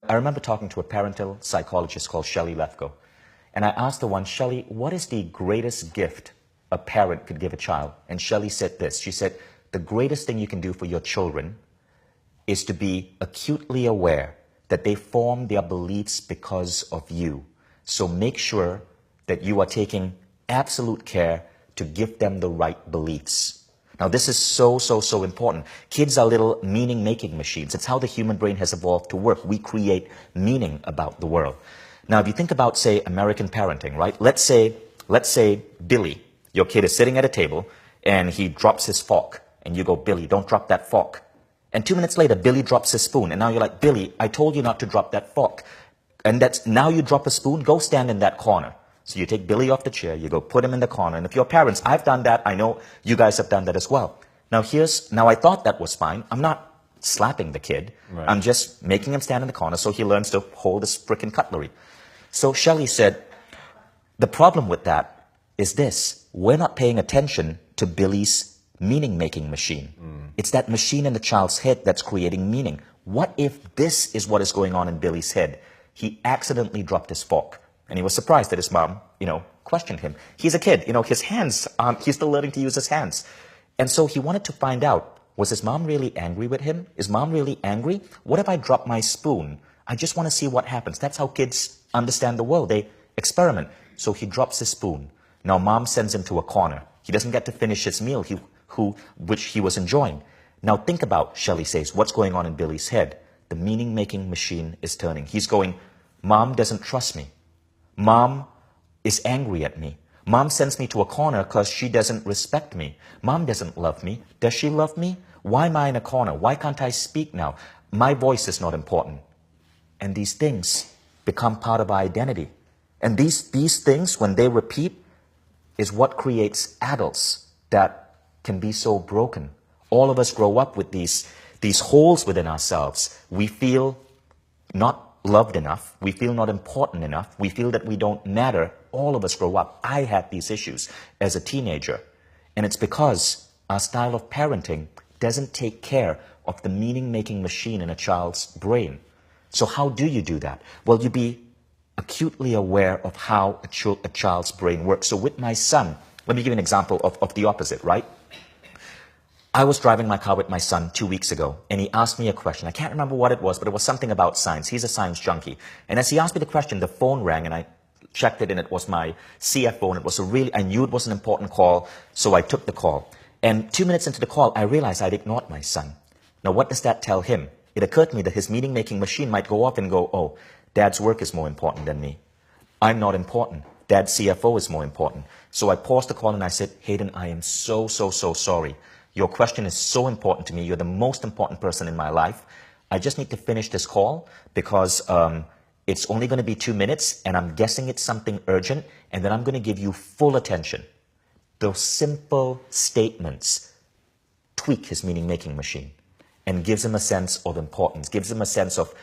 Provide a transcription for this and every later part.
I remember talking to a parental psychologist called Shelley Lefko, and I asked her once, Shelley, what is the greatest gift a parent could give a child? And Shelley said this. She said, the greatest thing you can do for your children is to be acutely aware that they form their beliefs because of you. So make sure that you are taking absolute care to give them the right beliefs. Now, this is so important. Kids are little meaning-making machines. It's how the human brain has evolved to work. We create meaning about the world. Now, if you think about, say, American parenting, right? Let's say Billy, your kid is sitting at a table, and he drops his fork. And you go, Billy, don't drop that fork. And 2 minutes later, Billy drops his spoon. And now you're like, Billy, I told you not to drop that fork. And now you drop a spoon, go stand in that corner. So you take Billy off the chair, you go put him in the corner. And if you're parents, I've done that. I know you guys have done that as well. Now I thought that was fine. I'm not slapping the kid. Right. I'm just making him stand in the corner so he learns to hold his frickin' cutlery. So Shelley said, the problem with that is this. We're not paying attention to Billy's meaning-making machine. It's that machine in the child's head that's creating meaning. What if this is what is going on in Billy's head? He accidentally dropped his fork. And he was surprised that his mom, questioned him. He's a kid, his hands, he's still learning to use his hands. And so he wanted to find out, was his mom really angry with him? Is mom really angry? What if I drop my spoon? I just want to see what happens. That's how kids understand the world. They experiment. So he drops his spoon. Now mom sends him to a corner. He doesn't get to finish his meal, which he was enjoying. Now think about, Shelley says, what's going on in Billy's head. The meaning-making machine is turning. He's going, Mom doesn't trust me. Mom is angry at me. Mom sends me to a corner because she doesn't respect me. Mom doesn't love me. Does she love me? Why am I in a corner? Why can't I speak now? My voice is not important. And these things become part of our identity. And these things, when they repeat, is what creates adults that can be so broken. All of us grow up with these holes within ourselves. We feel not loved enough. We feel not important enough. We feel that we don't matter. All of us grow up. I had these issues as a teenager. And it's because our style of parenting doesn't take care of the meaning-making machine in a child's brain. So how do you do that? Well, you be acutely aware of how a child's brain works. So with my son, let me give you an example of the opposite, right? I was driving my car with my son 2 weeks ago, and he asked me a question. I can't remember what it was, but it was something about science. He's a science junkie. And as he asked me the question, the phone rang, and I checked it, and it was my CFO, and I knew it was an important call, so I took the call. And 2 minutes into the call, I realized I'd ignored my son. Now, what does that tell him? It occurred to me that his meaning-making machine might go off and go, oh, Dad's work is more important than me. I'm not important. Dad's CFO is more important. So I paused the call, and I said, Hayden, I am so sorry. Your question is so important to me. You're the most important person in my life. I just need to finish this call because it's only going to be 2 minutes, and I'm guessing it's something urgent, and then I'm going to give you full attention. Those simple statements tweak his meaning-making machine and gives him a sense of importance, gives him a sense of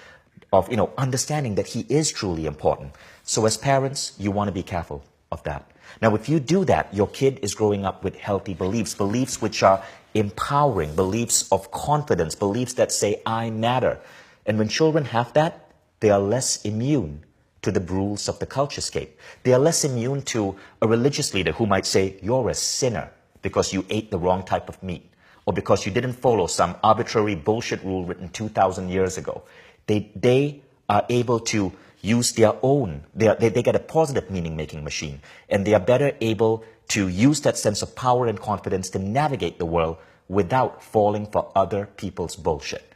understanding that he is truly important. So as parents, you want to be careful of that. Now, if you do that, your kid is growing up with healthy beliefs which are empowering, beliefs of confidence, beliefs that say, I matter. And when children have that, they are less immune to the rules of the culturescape. They are less immune to a religious leader who might say, you're a sinner because you ate the wrong type of meat, or because you didn't follow some arbitrary bullshit rule written 2,000 years ago. They are able to use their own, they get a positive meaning-making machine, and they are better able to use that sense of power and confidence to navigate the world without falling for other people's bullshit.